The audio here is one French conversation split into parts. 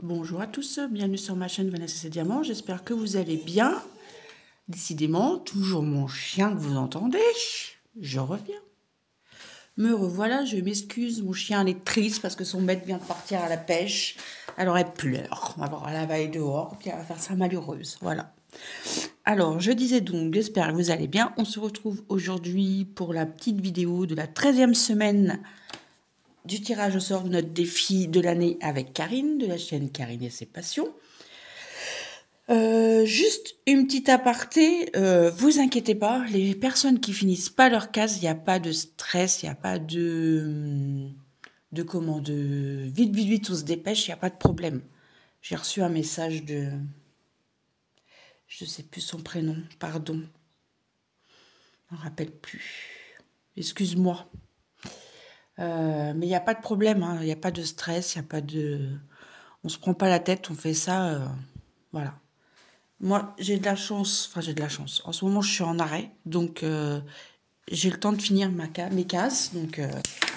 Bonjour à tous, bienvenue sur ma chaîne Vanessa Diamant, j'espère que vous allez bien. Décidément, toujours mon chien que vous entendez, je reviens. Me revoilà, je m'excuse, mon chien est triste parce que son maître vient de partir à la pêche. Alors elle pleure, alors elle va aller dehors, puis elle va faire sa malheureuse, voilà. Alors, je disais donc, j'espère que vous allez bien. On se retrouve aujourd'hui pour la petite vidéo de la 13e semaine du tirage au sort de notre défi de l'année avec Karine, de la chaîne Karine et ses passions. Juste une petite aparté, vous inquiétez pas, les personnes qui finissent pas leur case, il n'y a pas de stress, il n'y a pas de comment, de vite, vite, vite, on se dépêche, il n'y a pas de problème. J'ai reçu un message de, je sais plus son prénom, pardon, je me rappelle plus, excuse-moi. Mais il n'y a pas de problème, hein, il n'y a pas de stress, il n'y a pas de, on se prend pas la tête, on fait ça, voilà. Moi, j'ai de la chance, enfin j'ai de la chance. En ce moment, je suis en arrêt, donc j'ai le temps de finir mes cases. Donc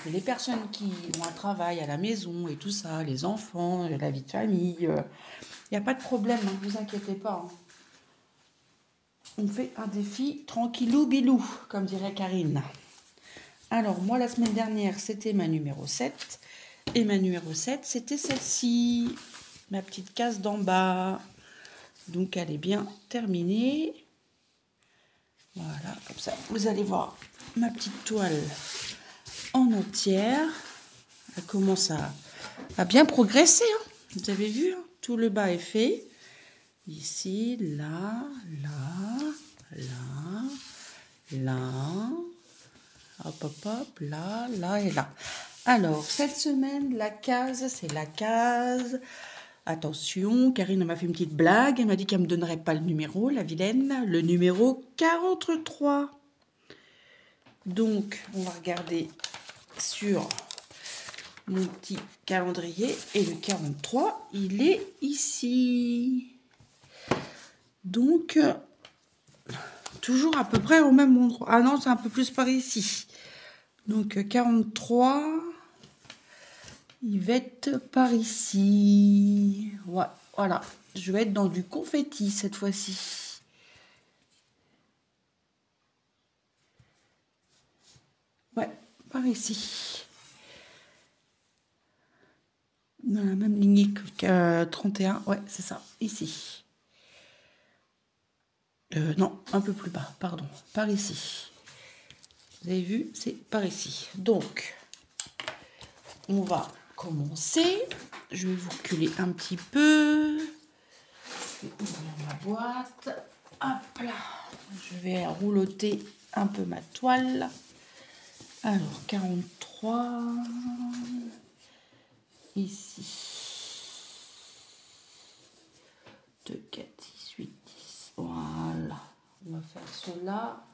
les personnes qui ont un travail à la maison et tout ça, les enfants, la vie de famille, il n'y a pas de problème, ne vous inquiétez pas. Hein. On fait un défi tranquillou bilou, comme dirait Karine. Alors moi, la semaine dernière, c'était ma numéro 7. Et ma numéro 7, c'était celle-ci, ma petite case d'en bas. Donc elle est bien terminée. Voilà, comme ça, vous allez voir ma petite toile en entière. Elle commence à bien progresser. Hein. Vous avez vu, hein, tout le bas est fait. Ici, là, là, là, là. Hop, hop, hop, là, là et là. Alors, cette semaine, la case, c'est la case. Attention, Karine m'a fait une petite blague. Elle m'a dit qu'elle ne me donnerait pas le numéro, la vilaine. Le numéro 43. Donc, on va regarder sur mon petit calendrier. Et le 43, il est ici. Donc, toujours à peu près au même endroit. Ah non, c'est un peu plus par ici. Donc, 43, il va être par ici. Ouais, voilà. Je vais être dans du confetti cette fois-ci. Ouais, par ici. Dans la même lignée que 31. Ouais, c'est ça, ici. Non, un peu plus bas, pardon. Par ici. Vous avez vu, c'est par ici. Donc, on va commencer. Je vais vous reculer un petit peu. Je vais ouvrir ma boîte. Hop là. Je vais rouloter un peu ma toile. Alors, 43. Ici. 2, 4, 6, 8, 10. Voilà. On va faire cela.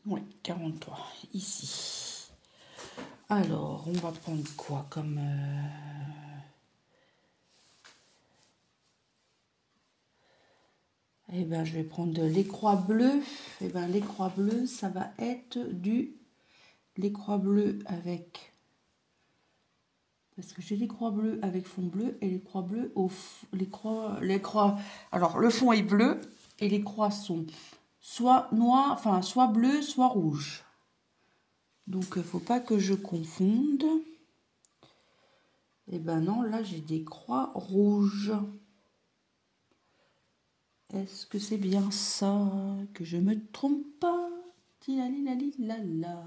Oui, 43. Ici. Alors, on va prendre quoi comme... Eh bien, je vais prendre les croix bleues. Eh bien, les croix bleues, ça va être les croix bleues avec... Parce que j'ai les croix bleues avec fond bleu et les croix bleues au... Les croix... Alors, le fond est bleu et les croix sont soit noires, enfin, soit bleues, soit rouges. Donc, il ne faut pas que je confonde. Eh ben non, là, j'ai des croix rouges. Est-ce que c'est bien ça? Que je me trompe pas? Tilalilala.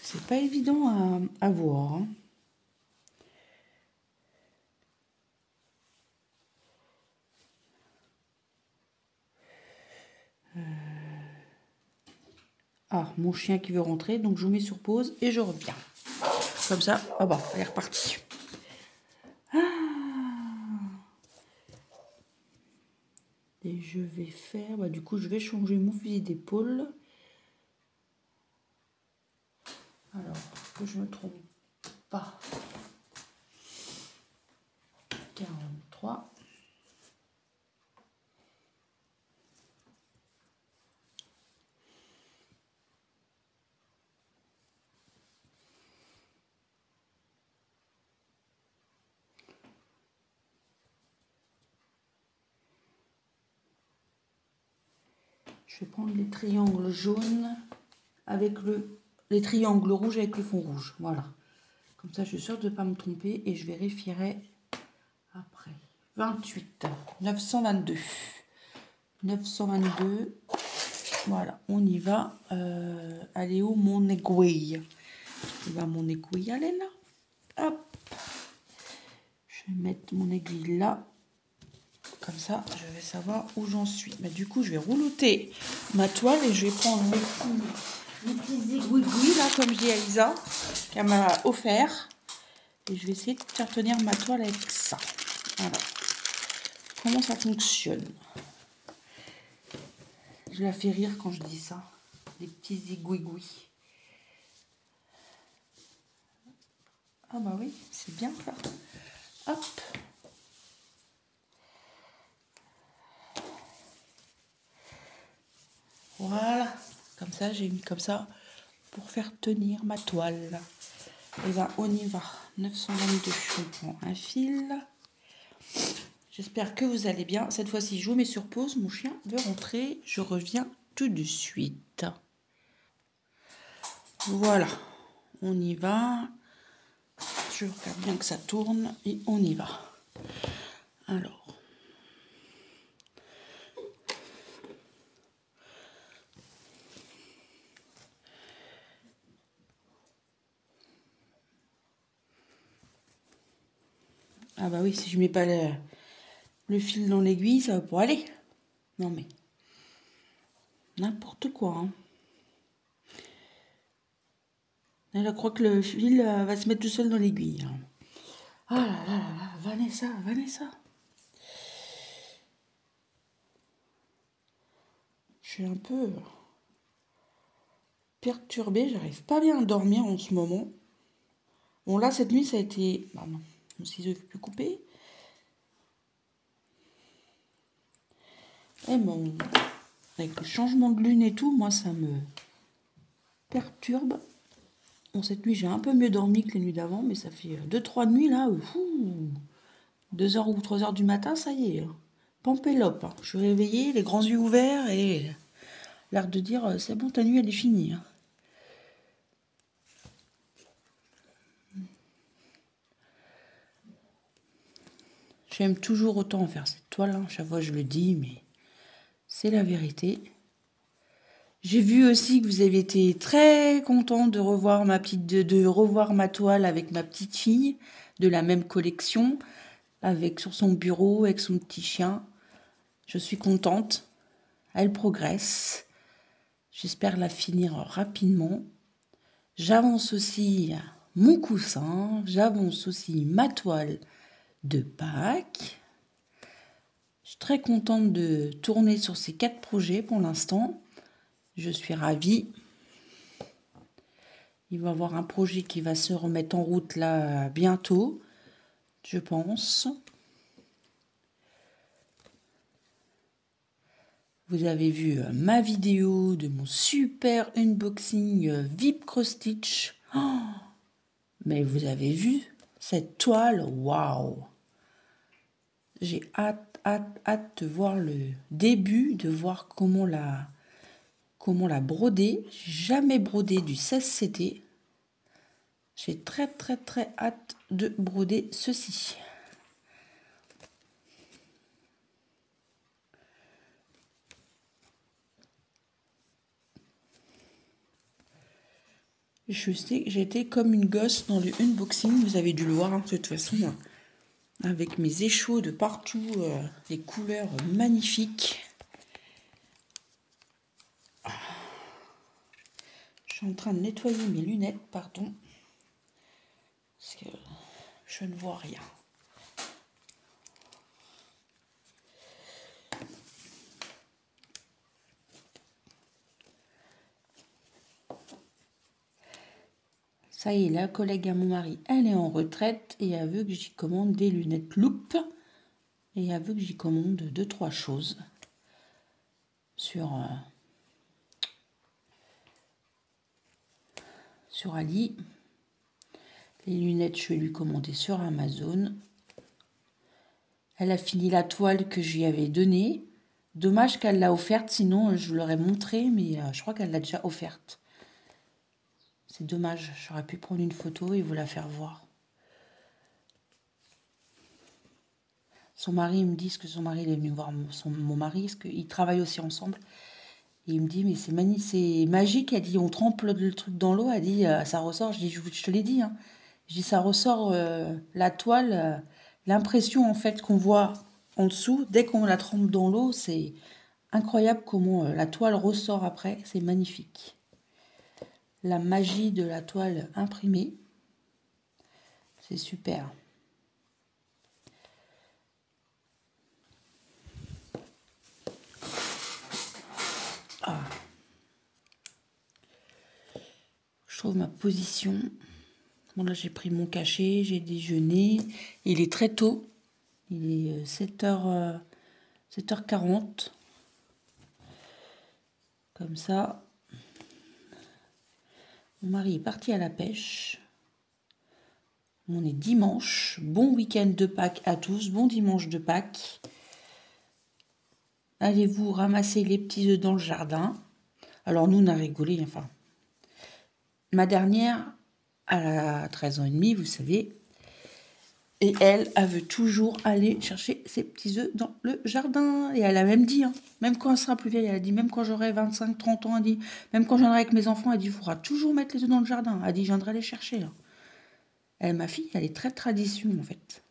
C'est pas évident à voir. Hein. Ah, mon chien qui veut rentrer, donc je vous mets sur pause et je reviens. Comme ça, ah bah, elle est repartie. Ah. Et je vais faire, bah, du coup, je vais changer mon fusil d'épaule. Alors, que je me trompe pas. Je vais prendre les triangles jaunes avec les triangles rouges avec le fond rouge. Voilà. Comme ça, je suis sûre de ne pas me tromper et je vérifierai après. 28, 922. 922. Voilà, on y va. Allez où mon aiguille? Il va mon aiguille, allez là. Hop. Je vais mettre mon aiguille là. Comme ça, je vais savoir où j'en suis. Mais du coup, je vais rouloter ma toile et je vais prendre mes petits aiguilles là, comme je dis à Isa, qu'elle m'a offert. Et je vais essayer de faire tenir ma toile avec ça. Alors, comment ça fonctionne? Je la fais rire quand je dis ça. Des petits aiguilles. Ah bah oui, c'est bien ça. Hop. Voilà. Comme ça, j'ai mis comme ça pour faire tenir ma toile. Et ben, on y va. 922, je prends un fil. J'espère que vous allez bien. Cette fois-ci, je vous mets sur pause. Mon chien veut rentrer. Je reviens tout de suite. Voilà. On y va. Je regarde bien que ça tourne et on y va. Alors. Ah bah oui, si je mets pas le fil dans l'aiguille, ça va pas aller. Non mais, n'importe quoi. Hein. Elle croit que le fil va se mettre tout seul dans l'aiguille. Hein. Ah là là là là, Vanessa, Vanessa. Je suis un peu perturbée, j'arrive pas bien à dormir en ce moment. Bon là, cette nuit, ça a été... Bah non, mon ciseau est plus coupé. Et bon, avec le changement de lune et tout, moi, ça me perturbe. Bon, cette nuit, j'ai un peu mieux dormi que les nuits d'avant, mais ça fait 2-3 nuits, là. 2h ou 3h du matin, ça y est. Hein. Pampélope. Hein. Je suis réveillée, les grands yeux ouverts et l'air de dire, c'est bon, ta nuit, elle est finie. Hein. J'aime toujours autant faire cette toile. Hein. Chaque fois, je le dis, mais c'est la vérité. J'ai vu aussi que vous avez été très content de revoir de revoir ma toile avec ma petite fille de la même collection, avec sur son bureau avec son petit chien. Je suis contente. Elle progresse. J'espère la finir rapidement. J'avance aussi mon coussin. J'avance aussi ma toile de Pâques. Je suis très contente de tourner sur ces 4 projets pour l'instant. Je suis ravie. Il va y avoir un projet qui va se remettre en route là bientôt, je pense. Vous avez vu ma vidéo de mon super unboxing VIP Cross Stitch. Oh, mais vous avez vu cette toile, waouh! J'ai hâte de voir le début, de voir comment la broder. J'ai jamais brodé du 16CT. J'ai très hâte de broder ceci. Je sais que j'étais comme une gosse dans le unboxing, vous avez dû le voir hein, de toute façon, avec mes échos de partout, les couleurs magnifiques. Je suis en train de nettoyer mes lunettes, pardon, parce que je ne vois rien. Ça y est, la collègue à mon mari, elle est en retraite et elle veut que j'y commande des lunettes loupe et elle veut que j'y commande 2-3 choses sur Ali. Les lunettes, je vais lui commander sur Amazon. Elle a fini la toile que je lui avais donnée. Dommage qu'elle l'a offerte, sinon je vous l'aurais montré, mais je crois qu'elle l'a déjà offerte. C'est dommage, j'aurais pu prendre une photo et vous la faire voir. Son mari, il me dit que son mari, il est venu voir mon mari, parce qu'ils travaillent aussi ensemble. Et il me dit, mais c'est magique. Elle dit, on trempe le truc dans l'eau. Elle dit, ça ressort. Je dis, je te l'ai dit. Hein. Je dis, ça ressort la toile. L'impression, en fait, qu'on voit en dessous, dès qu'on la trempe dans l'eau, c'est incroyable comment la toile ressort après. C'est magnifique. La magie de la toile imprimée. C'est super. Ah. Je trouve ma position. Bon, là, j'ai pris mon cachet, j'ai déjeuné. Il est très tôt. Il est 7h40. Comme ça. Mon mari est parti à la pêche. On est dimanche. Bon week-end de Pâques à tous. Bon dimanche de Pâques. Allez-vous ramasser les petits œufs dans le jardin? Alors, nous, on a rigolé. Enfin, ma dernière, elle a 13 ans et demi, vous savez. Et elle veut toujours aller chercher ses petits œufs dans le jardin. Et elle a même dit, hein, même quand elle sera plus vieille, elle a dit, même quand j'aurai 25, 30 ans, elle dit, même quand je viendrai avec mes enfants, elle dit, il faudra toujours mettre les œufs dans le jardin. Elle dit, je viendrai les chercher. Là. Elle, ma fille, elle est très tradition, en fait.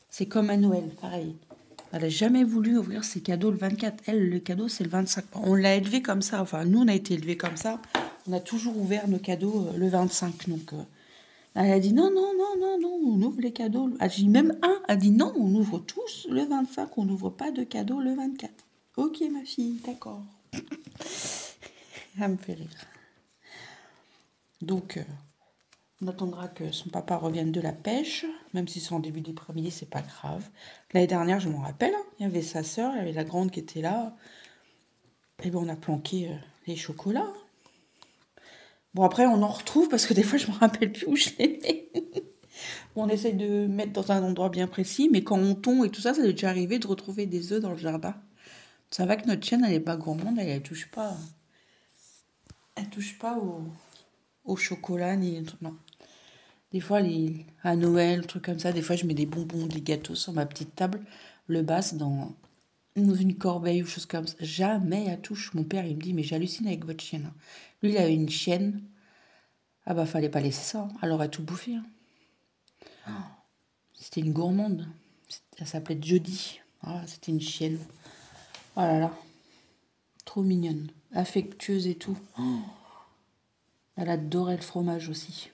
C'est comme à Noël, pareil. Elle n'a jamais voulu ouvrir ses cadeaux le 24. Elle, le cadeau, c'est le 25. On l'a élevé comme ça. Enfin, nous, on a été élevés comme ça. On a toujours ouvert nos cadeaux le 25. Donc, elle a dit non, non, non, non, non, on ouvre les cadeaux. Elle dit même un. Elle dit non, on ouvre tous le 25. On n'ouvre pas de cadeaux le 24. Ok, ma fille, d'accord. Ça me fait rire. Donc, on attendra que son papa revienne de la pêche, même si c'est en début d'après-midi, c'est pas grave. L'année dernière, je m'en rappelle, hein, il y avait sa sœur, il y avait la grande qui était là. Et bien, on a planqué les chocolats. Bon, après, on en retrouve parce que des fois, je me rappelle plus où je les mets. On essaye de mettre dans un endroit bien précis, mais quand on tombe et tout ça, ça est déjà arrivé de retrouver des œufs dans le jardin. Ça va que notre chienne, elle est pas gourmande, elle touche pas. Elle touche pas au chocolat ni non. Des fois, à Noël, un truc comme ça, des fois, je mets des bonbons, des gâteaux sur ma petite table, le basse dans une corbeille ou chose comme ça. Jamais elle touche. Mon père, il me dit, mais j'hallucine avec votre chienne. Lui, il avait une chienne. Ah bah, fallait pas laisser ça. Elle aurait tout bouffé. Hein. C'était une gourmande. Elle s'appelait Jodie. Ah, c'était une chienne. Oh là là. Trop mignonne. Affectueuse et tout. Oh. Elle adorait le fromage aussi.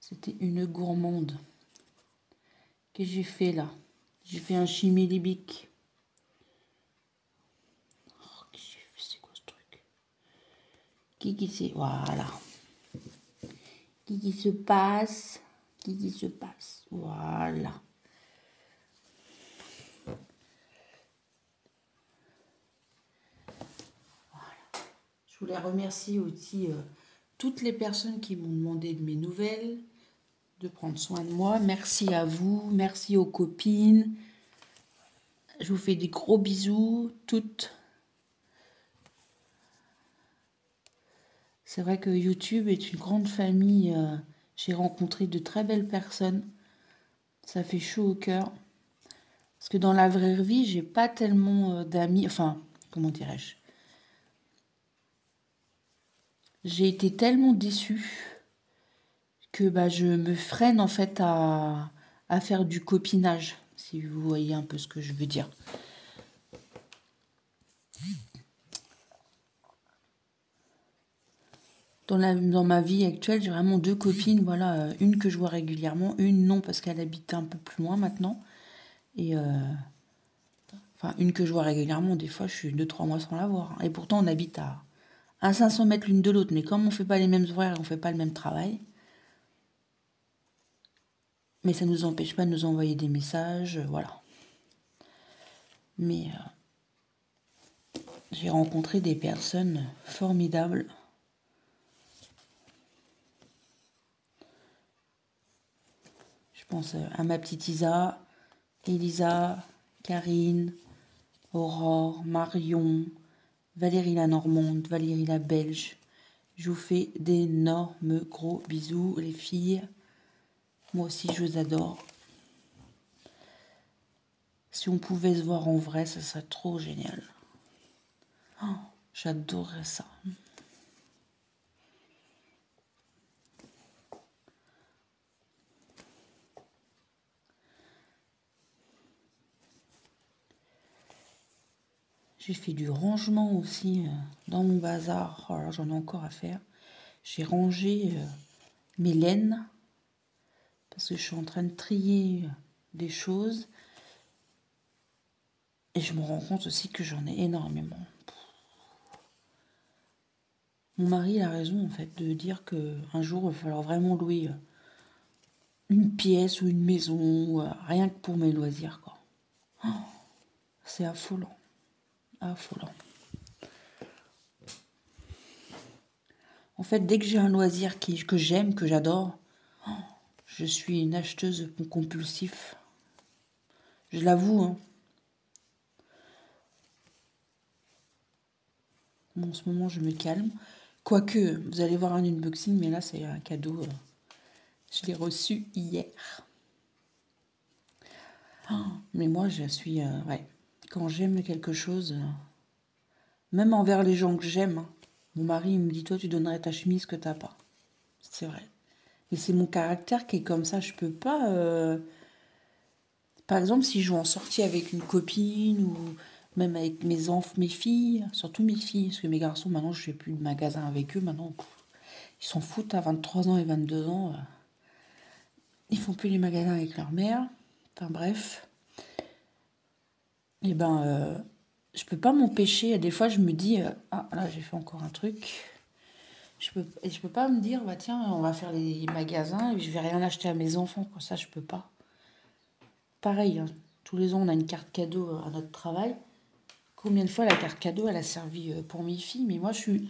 C'était une gourmande. Qu'est-ce que j'ai fait là? J'ai fait un chimilibique. Oh, qu'est-ce que j'ai fait? C'est quoi ce truc? Qui c'est? Voilà. Qui se passe? Qui se passe? Voilà. Je voulais remercier aussi toutes les personnes qui m'ont demandé de mes nouvelles, de prendre soin de moi. Merci à vous, merci aux copines. Je vous fais des gros bisous, toutes. C'est vrai que YouTube est une grande famille. J'ai rencontré de très belles personnes. Ça fait chaud au cœur. Parce que dans la vraie vie, j'ai pas tellement d'amis. Enfin, comment dirais-je? J'ai été tellement déçue que bah, je me freine en fait à faire du copinage, si vous voyez un peu ce que je veux dire. Dans ma vie actuelle, j'ai vraiment deux copines. Voilà, une que je vois régulièrement, une non parce qu'elle habite un peu plus loin maintenant. Et enfin, une que je vois régulièrement, des fois je suis 2-3 mois sans la voir. Et pourtant on habite à 500 mètres l'une de l'autre. Mais comme on fait pas les mêmes horaires et on fait pas le même travail, mais ça ne nous empêche pas de nous envoyer des messages, voilà. Mais j'ai rencontré des personnes formidables. Je pense à ma petite Isa, Elisa, Karine, Aurore, Marion, Valérie la Normande, Valérie la Belge. Je vous fais d'énormes gros bisous, les filles. Moi aussi, je vous adore. Si on pouvait se voir en vrai, ça serait trop génial. Oh, j'adorerais ça. J'ai fait du rangement aussi dans mon bazar. Alors, j'en ai encore à faire. J'ai rangé mes laines parce que je suis en train de trier des choses. Et je me rends compte aussi que j'en ai énormément. Mon mari il a raison en fait de dire qu'un jour il va falloir vraiment louer une pièce ou une maison, rien que pour mes loisirs quoi. Oh, c'est affolant, affolant. En fait, dès que j'ai un loisir que j'aime, que j'adore, oh, je suis une acheteuse compulsive. Je l'avoue, hein. Bon, en ce moment, je me calme. Quoique, vous allez voir un unboxing, mais là, c'est un cadeau. Je l'ai reçu hier. Oh, mais moi, je suis... ouais. Quand j'aime quelque chose, même envers les gens que j'aime, hein, mon mari il me dit, toi, tu donnerais ta chemise que t'as pas. C'est vrai. Mais c'est mon caractère qui est comme ça. Je peux pas... Par exemple, si je vais en sortie avec une copine ou même avec mes enfants, mes filles, surtout mes filles, parce que mes garçons, maintenant, je fais plus de magasin avec eux. Maintenant, ils s'en foutent à 23 ans et 22 ans. Ils font plus les magasins avec leur mère. Enfin bref. Et ben, je peux pas m'empêcher. Des fois, je me dis, ah là, j'ai fait encore un truc. Je peux pas me dire, bah tiens, on va faire les magasins et je vais rien acheter à mes enfants. Quoi. Ça, je peux pas. Pareil, hein, tous les ans, on a une carte cadeau à notre travail. Combien de fois la carte cadeau, elle a servi pour mes filles. Mais moi, je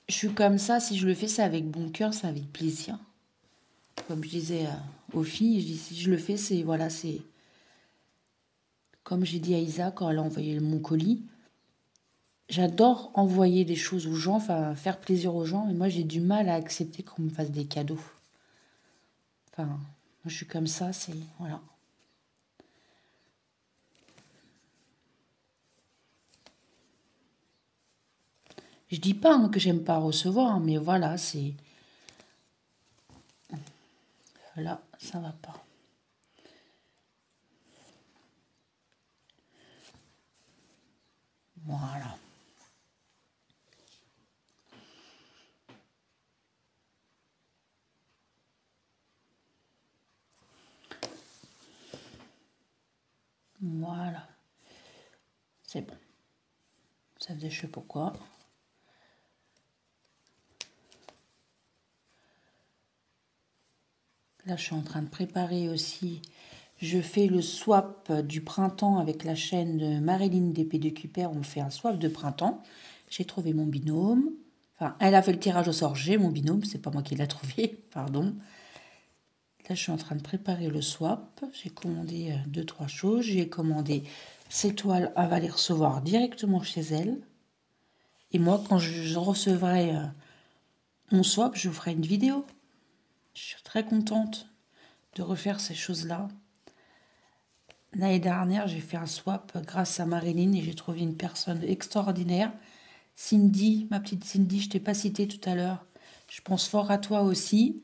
suis comme ça. Si je le fais, c'est avec bon cœur, c'est avec plaisir. Comme je disais aux filles, je dis, si je le fais, c'est, voilà, c'est... Comme j'ai dit à Isa quand elle a envoyé mon colis, j'adore envoyer des choses aux gens, enfin faire plaisir aux gens, et moi j'ai du mal à accepter qu'on me fasse des cadeaux. Enfin, moi je suis comme ça, c'est... Voilà. Je dis pas hein, que j'aime pas recevoir, hein, mais voilà, c'est... Là, ça va pas. Voilà. Voilà. C'est bon. Ça faisait je sais pourquoi. Là, je suis en train de préparer aussi. Je fais le swap du printemps avec la chaîne de Marilyn d'Épée de Cuper. On fait un swap de printemps. J'ai trouvé mon binôme. Enfin, elle a fait le tirage au sort. J'ai mon binôme. C'est pas moi qui l'ai trouvé. Pardon. Là, je suis en train de préparer le swap. J'ai commandé 2-3 choses. J'ai commandé ces toiles. Elle va les recevoir directement chez elle. Et moi, quand je recevrai mon swap, je vous ferai une vidéo. Je suis très contente de refaire ces choses-là. L'année dernière, j'ai fait un swap grâce à Marilyn et j'ai trouvé une personne extraordinaire. Cindy, ma petite Cindy, je t'ai pas citée tout à l'heure. Je pense fort à toi aussi.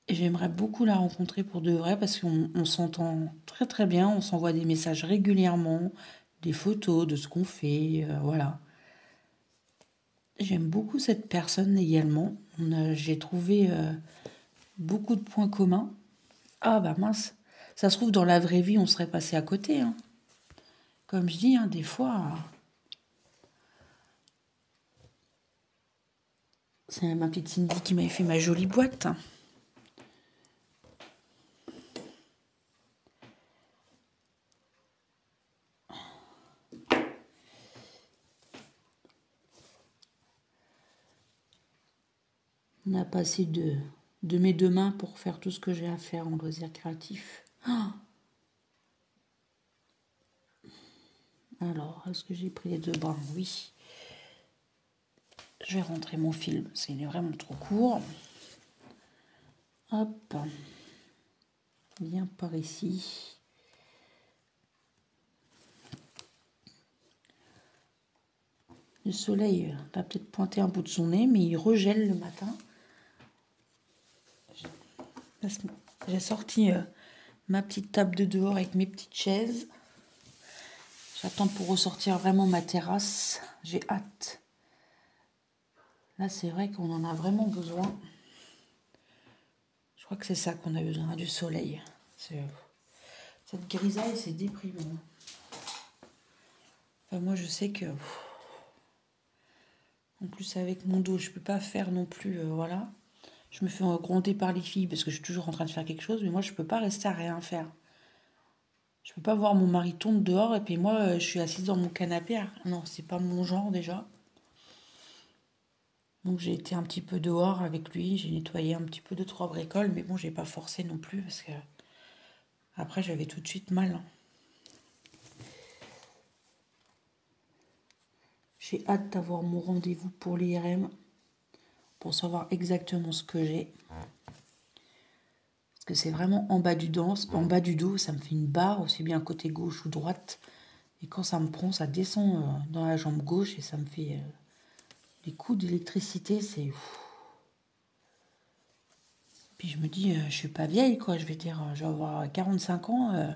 Et j'aimerais beaucoup la rencontrer pour de vrai parce qu'on s'entend très très bien. On s'envoie des messages régulièrement, des photos de ce qu'on fait. Voilà. J'aime beaucoup cette personne également. J'ai trouvé beaucoup de points communs. Ah bah mince, ça se trouve dans la vraie vie on serait passé à côté. Hein. Comme je dis, hein, des fois, c'est ma petite Cindy qui m'avait fait ma jolie boîte. On a passé de mes deux mains pour faire tout ce que j'ai à faire en loisir créatif. Oh, Alors, est-ce que j'ai pris les 2 brins? Oui. Je vais rentrer mon film, parce qu'il est vraiment trop court. Hop. Viens par ici. Le soleil va peut-être pointer un bout de son nez, mais il regèle le matin. J'ai sorti ma petite table de dehors avec mes petites chaises. J'attends pour ressortir vraiment ma terrasse. J'ai hâte. Là, c'est vrai qu'on en a vraiment besoin. Je crois que c'est ça qu'on a besoin, du soleil. Cette grisaille, c'est déprimant. Enfin, moi, je sais que... En plus, avec mon dos, je peux pas faire non plus... voilà. Je me fais gronder par les filles parce que je suis toujours en train de faire quelque chose. Mais moi, je peux pas rester à rien faire. Je peux pas voir mon mari tomber dehors et puis moi, je suis assise dans mon canapé. Non, c'est pas mon genre déjà. Donc j'ai été un petit peu dehors avec lui, j'ai nettoyé un petit peu 2-3 bricoles, mais bon, j'ai pas forcé non plus parce que après j'avais tout de suite mal. J'ai hâte d'avoir mon rendez-vous pour l'IRM pour savoir exactement ce que j'ai. Parce que c'est vraiment en bas du dos, ça me fait une barre, aussi bien côté gauche ou droite. Et quand ça me prend, ça descend dans la jambe gauche et ça me fait des coups d'électricité, c'est... Puis je me dis, je suis pas vieille, quoi. Je vais dire, je vais avoir 45 ans.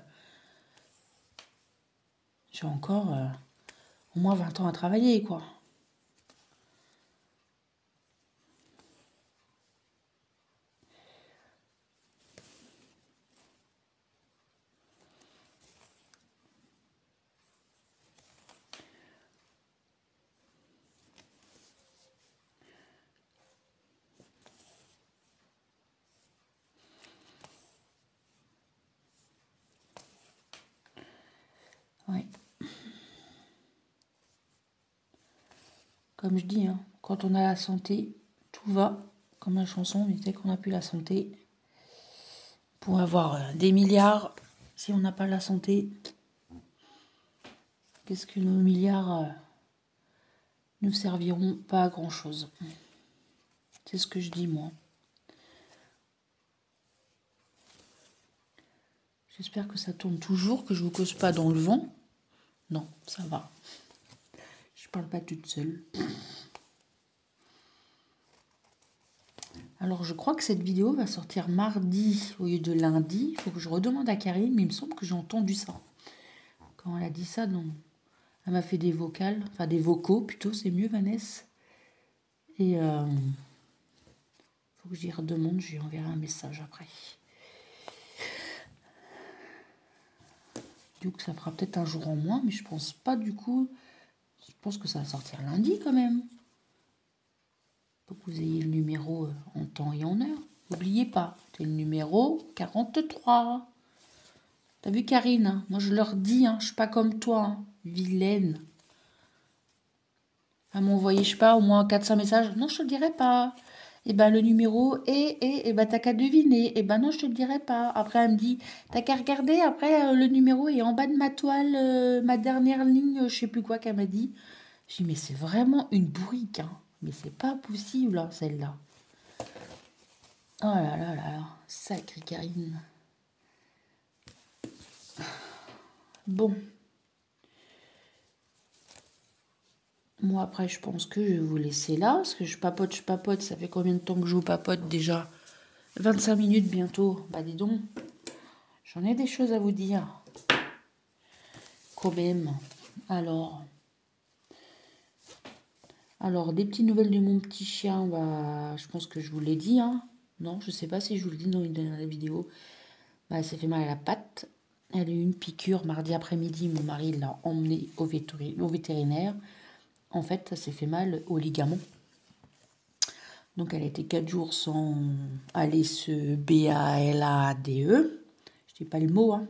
J'ai encore au moins 20 ans à travailler, quoi. Ouais. Comme je dis, hein, quand on a la santé, tout va. Comme la chanson, mais dès qu'on n'a plus la santé, pour avoir des milliards, si on n'a pas la santé, qu'est-ce que nos milliards nous serviront? Pas à grand-chose. C'est ce que je dis, moi. J'espère que ça tourne toujours, que je vous cause pas dans le vent. Non, ça va. Je parle pas toute seule. Alors, je crois que cette vidéo va sortir mardi au lieu de lundi. Il faut que je redemande à Karine, mais il me semble que j'ai entendu ça. Quand elle a dit ça, non. Elle m'a fait des vocales, enfin des vocaux plutôt, c'est mieux, Vanessa. Et faut que j'y redemande, je lui enverrai un message après. Du coup, ça fera peut-être un jour en moins, mais je pense pas du coup. Je pense que ça va sortir lundi quand même. Faut que vous ayez le numéro en temps et en heure. N'oubliez pas, c'est le numéro 43. T'as vu Karine, hein, moi je leur dis, hein, je suis pas comme toi, hein, vilaine. Elle m'a envoyé, je sais pas, au moins 400 messages. Non, je te le dirai pas. Et ben le numéro et ben t'as qu'à deviner. Et ben non, je te le dirai pas. Après, elle me dit, t'as qu'à regarder. Après, le numéro est en bas de ma toile, ma dernière ligne, je sais plus quoi qu'elle m'a dit. Je dis, mais c'est vraiment une bourrique, hein. Mais c'est pas possible, hein, celle-là. Oh là là là là, sacrée Karine. Bon. Moi, après, je pense que je vais vous laisser là, parce que je papote. Ça fait combien de temps que je vous papote déjà? 25 minutes bientôt. Bah dis donc, j'en ai des choses à vous dire. Quand même. Alors, des petites nouvelles de mon petit chien, bah, je pense que je vous l'ai dit, hein. Non, je sais pas si je vous le dis dans une dernière vidéo. Bah, elle s'est fait mal à la patte. Elle a eu une piqûre mardi après-midi. Mon mari l'a emmenée au vétérinaire. En fait, ça s'est fait mal au ligament. Donc, elle a été 4 jours sans aller se BALADE. Je dis pas le mot, hein.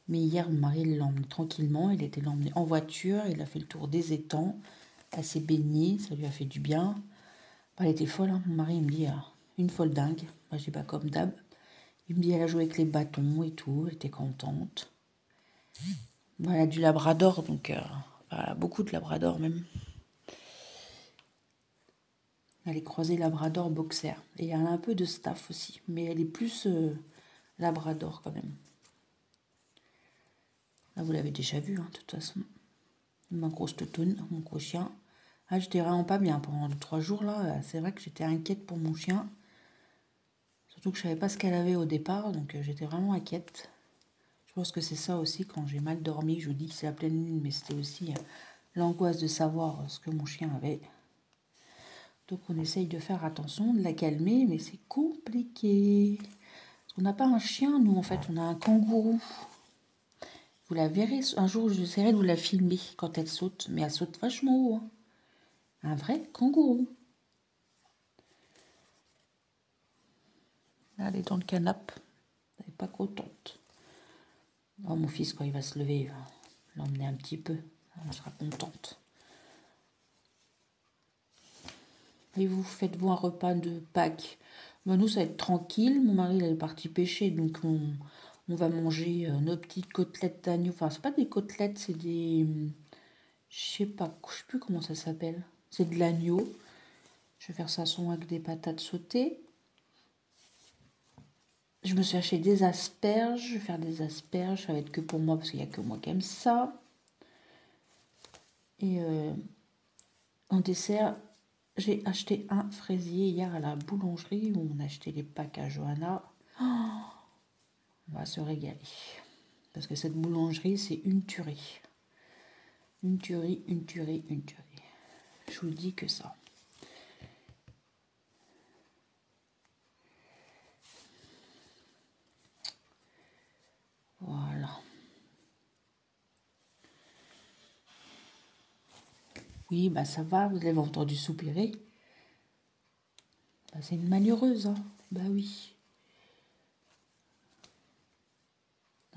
Mais hier, mon mari l'a emmené tranquillement. Il était emmené en voiture. Il a fait le tour des étangs. Elle s'est baignée. Ça lui a fait du bien. Bah, elle était folle, hein. Mon mari, il me dit, une folle dingue. Moi, je dis pas comme d'hab. Il me dit, elle a joué avec les bâtons et tout. Elle était contente. Voilà, du labrador, donc voilà, beaucoup de labrador même. Elle est croisée labrador boxer. Et elle a un peu de staff aussi, mais elle est plus labrador quand même. Là, vous l'avez déjà vu, hein, de toute façon. Ma grosse toutoune, mon gros chien. Ah, j'étais vraiment pas bien pendant 3 jours là. C'est vrai que j'étais inquiète pour mon chien. Surtout que je savais pas ce qu'elle avait au départ, donc j'étais vraiment inquiète. Je pense que c'est ça aussi, quand j'ai mal dormi, je vous dis que c'est la pleine lune, mais c'était aussi l'angoisse de savoir ce que mon chien avait. Donc on essaye de faire attention, de la calmer, mais c'est compliqué. Parce qu'on n'a pas un chien, nous en fait, on a un kangourou. Vous la verrez, un jour j'essaierai de vous la filmer quand elle saute, mais elle saute vachement haut. Hein. Un vrai kangourou. Là, elle est dans le canapé, elle n'est pas contente. Oh, mon fils, quand il va se lever, il va l'emmener un petit peu, elle sera contente. Et vous, faites-vous un repas de Pâques? Ben, nous, ça va être tranquille. Mon mari, il est parti pêcher, donc on va manger nos petites côtelettes d'agneau. Enfin, c'est pas des côtelettes, c'est des... Je sais plus comment ça s'appelle. C'est de l'agneau. Je vais faire ça avec des patates sautées. Je me suis acheté des asperges. Je vais faire des asperges. Ça va être que pour moi, parce qu'il n'y a que moi qui aime ça. Et en dessert, j'ai acheté un fraisier hier à la boulangerie où on a acheté les Pâques à Johanna. Oh, on va se régaler. Parce que cette boulangerie, c'est une tuerie. Une tuerie, une tuerie, une tuerie. Je vous dis que ça. Voilà. Oui, bah ça va, vous l'avez entendu soupirer. Bah, c'est une malheureuse, hein. Bah oui.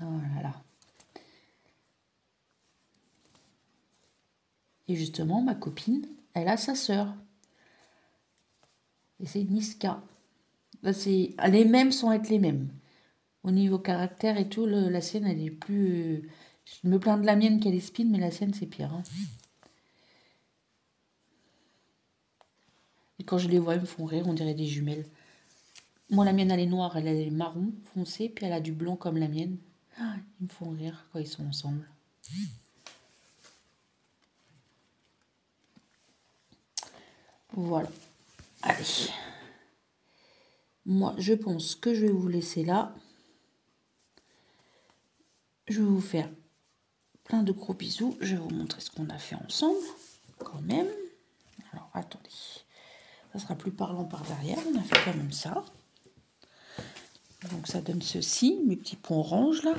Oh là là. Et justement, ma copine, elle a sa sœur. Et c'est Niska. Bah, les mêmes sans être les mêmes. Au niveau caractère et tout, la sienne, elle est plus... Je me plains de la mienne qu'elle est spine, mais la sienne, c'est pire. Hein. Et quand je les vois, ils me font rire, on dirait des jumelles. Moi, la mienne, elle est noire, elle est marron foncé, puis elle a du blanc comme la mienne. Ah, ils me font rire quand ils sont ensemble. Voilà. Allez. Moi, je pense que je vais vous laisser là. Je vais vous faire plein de gros bisous. Je vais vous montrer ce qu'on a fait ensemble, quand même. Alors, attendez. Ça sera plus parlant par derrière. On a fait quand même ça. Donc, ça donne ceci, mes petits ponts orange, là.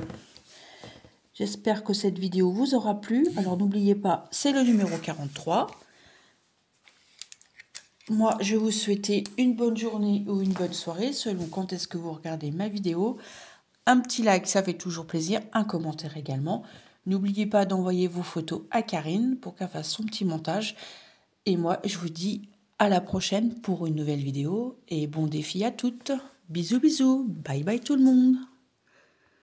J'espère que cette vidéo vous aura plu. Alors, n'oubliez pas, c'est le numéro 43. Moi, je vais vous souhaiter une bonne journée ou une bonne soirée, selon quand est-ce que vous regardez ma vidéo. Un petit like, ça fait toujours plaisir. Un commentaire également. N'oubliez pas d'envoyer vos photos à Karine pour qu'elle fasse son petit montage. Et moi, je vous dis à la prochaine pour une nouvelle vidéo. Et bon défi à toutes. Bisous, bisous. Bye bye tout le monde.